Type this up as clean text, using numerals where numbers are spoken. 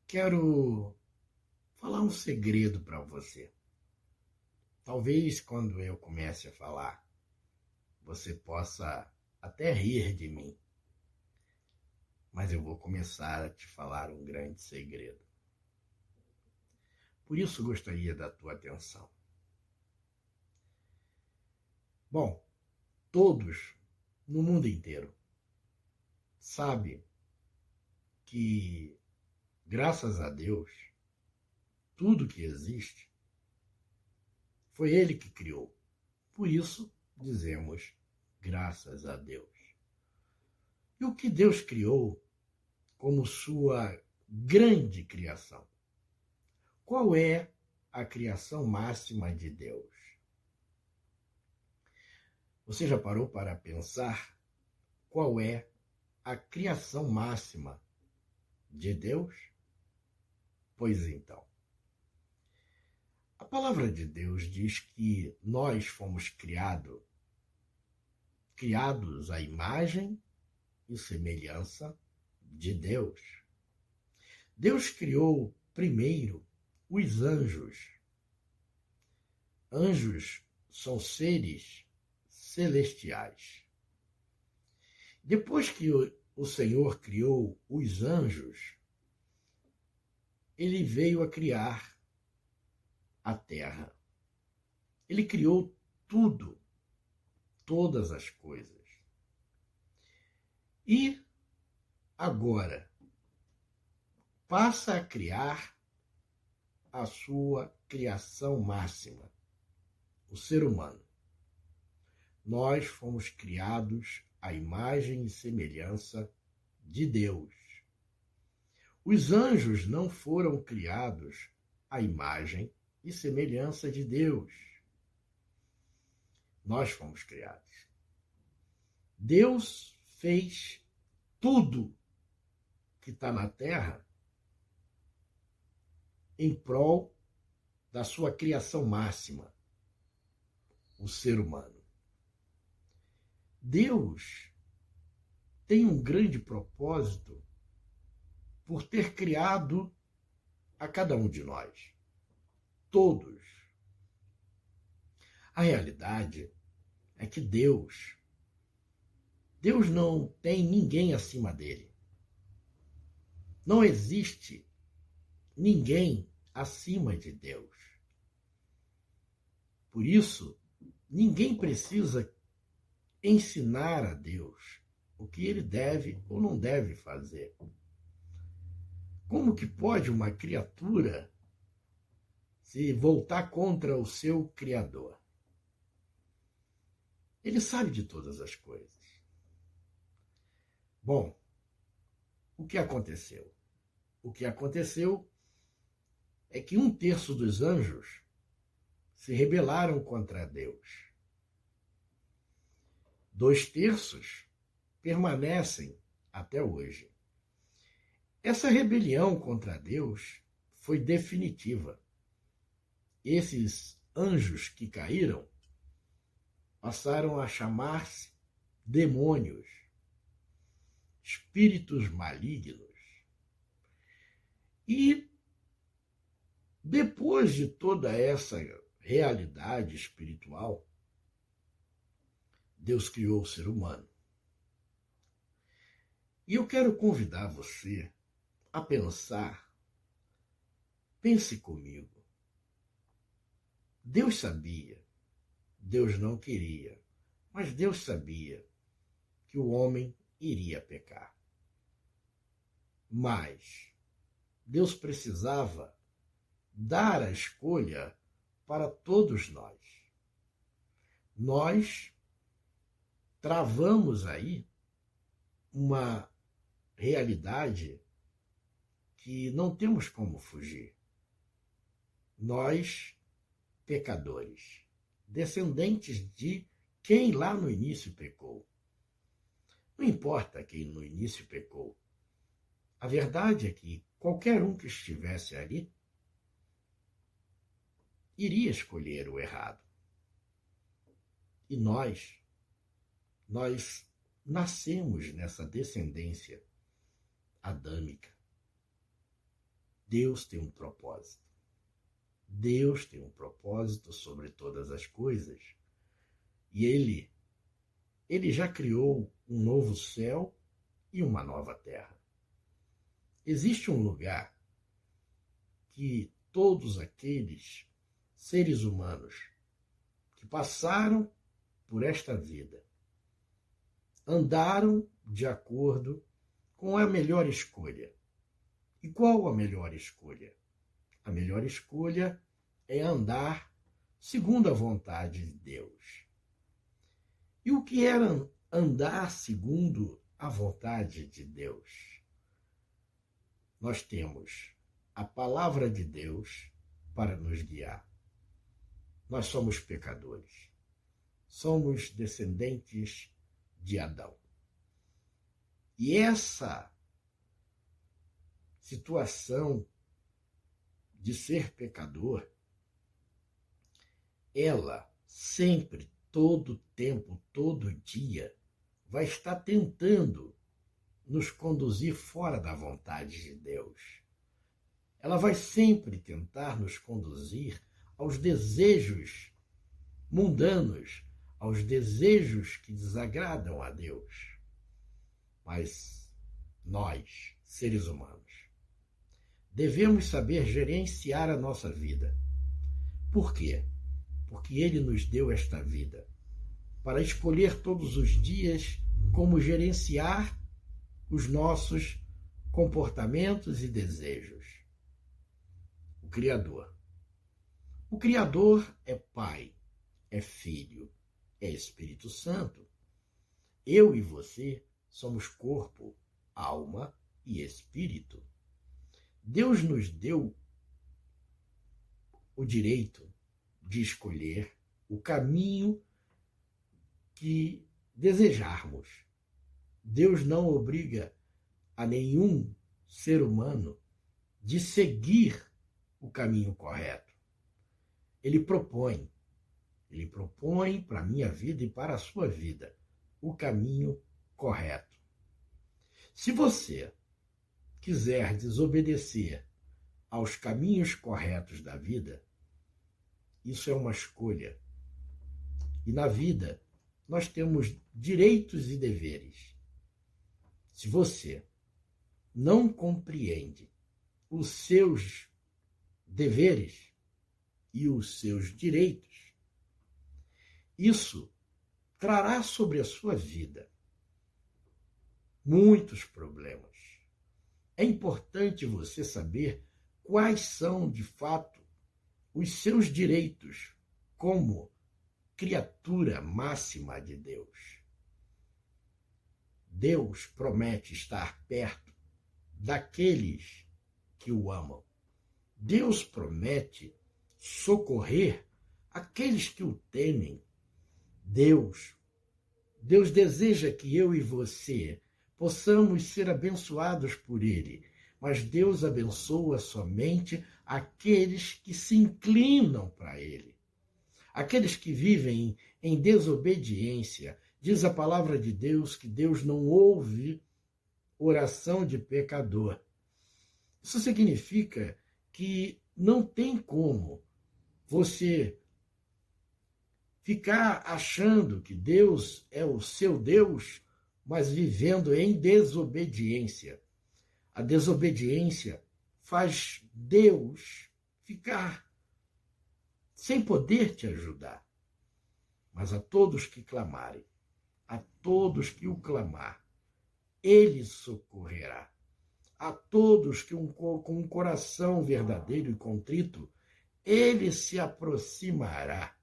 Quero falar um segredo para você. Talvez quando eu comece a falar, você possa até rir de mim, mas eu vou começar a te falar um grande segredo. Por isso gostaria da tua atenção. Bom, todos no mundo inteiro sabem que, graças a Deus, tudo que existe foi Ele que criou. Por isso dizemos graças a Deus. E o que Deus criou como sua grande criação? Qual é a criação máxima de Deus? Você já parou para pensar qual é a criação máxima de Deus? Pois então, a palavra de Deus diz que nós fomos criados à imagem e semelhança de Deus. Deus criou primeiro os anjos. Anjos são seres celestiais. Depois que o Senhor criou os anjos, ele veio a criar a terra. Ele criou tudo, todas as coisas. E agora passa a criar a sua criação máxima, o ser humano. Nós fomos criados à imagem e semelhança de Deus. Os anjos não foram criados à imagem e semelhança de Deus. Nós fomos criados. Deus fez tudo que está na terra em prol da sua criação máxima, o ser humano. Deus tem um grande propósito por ter criado a cada um de nós, todos. A realidade é que Deus não tem ninguém acima dele. Não existe ninguém acima de Deus. Por isso, ninguém precisa ensinar a Deus o que ele deve ou não deve fazer. Como que pode uma criatura se voltar contra o seu Criador? Ele sabe de todas as coisas. Bom, o que aconteceu? O que aconteceu é que 1/3 dos anjos se rebelaram contra Deus. 2/3 permanecem até hoje. Essa rebelião contra Deus foi definitiva. Esses anjos que caíram passaram a chamar-se demônios, espíritos malignos. E depois de toda essa realidade espiritual, Deus criou o ser humano. E eu quero convidar você a pensar. Pense comigo. Deus sabia, Deus não queria, mas Deus sabia que o homem iria pecar. Mas Deus precisava dar a escolha para todos nós. Nós travamos aí uma realidade que não temos como fugir. Nós, pecadores, descendentes de quem lá no início pecou. Não importa quem no início pecou. A verdade é que qualquer um que estivesse ali iria escolher o errado. E nós nascemos nessa descendência adâmica. Deus tem um propósito. Deus tem um propósito sobre todas as coisas. E ele já criou um novo céu e uma nova terra. Existe um lugar que todos aqueles seres humanos que passaram por esta vida andaram de acordo com a melhor escolha. E qual a melhor escolha? A melhor escolha é andar segundo a vontade de Deus. E o que era andar segundo a vontade de Deus? Nós temos a palavra de Deus para nos guiar. Nós somos pecadores. Somos descendentes de Adão. E essa situação de ser pecador, ela sempre, todo tempo, todo dia, vai estar tentando nos conduzir fora da vontade de Deus. Ela vai sempre tentar nos conduzir aos desejos mundanos, aos desejos que desagradam a Deus. Mas nós, seres humanos, devemos saber gerenciar a nossa vida. Por quê? Porque Ele nos deu esta vida para escolher todos os dias como gerenciar os nossos comportamentos e desejos. O Criador. O Criador é Pai, é Filho, é Espírito Santo. Eu e você somos corpo, alma e espírito. Deus nos deu o direito de escolher o caminho que desejarmos. Deus não obriga a nenhum ser humano de seguir o caminho correto. Ele propõe para a minha vida e para a sua vida o caminho correto. Se você quiser desobedecer aos caminhos corretos da vida, isso é uma escolha. E na vida, nós temos direitos e deveres. Se você não compreende os seus deveres e os seus direitos, isso trará sobre a sua vida muitos problemas. É importante você saber quais são, de fato, os seus direitos como criatura máxima de Deus. Deus promete estar perto daqueles que o amam. Deus promete socorrer aqueles que o temem. Deus deseja que eu e você possamos ser abençoados por Ele, mas Deus abençoa somente aqueles que se inclinam para Ele. Aqueles que vivem em desobediência. Diz a palavra de Deus que Deus não ouve oração de pecador. Isso significa que não tem como você ficar achando que Deus é o seu Deus, mas vivendo em desobediência. A desobediência faz Deus ficar sem poder te ajudar. Mas a todos que clamarem, a todos que o clamar, Ele socorrerá. A todos que com um coração verdadeiro e contrito, Ele se aproximará.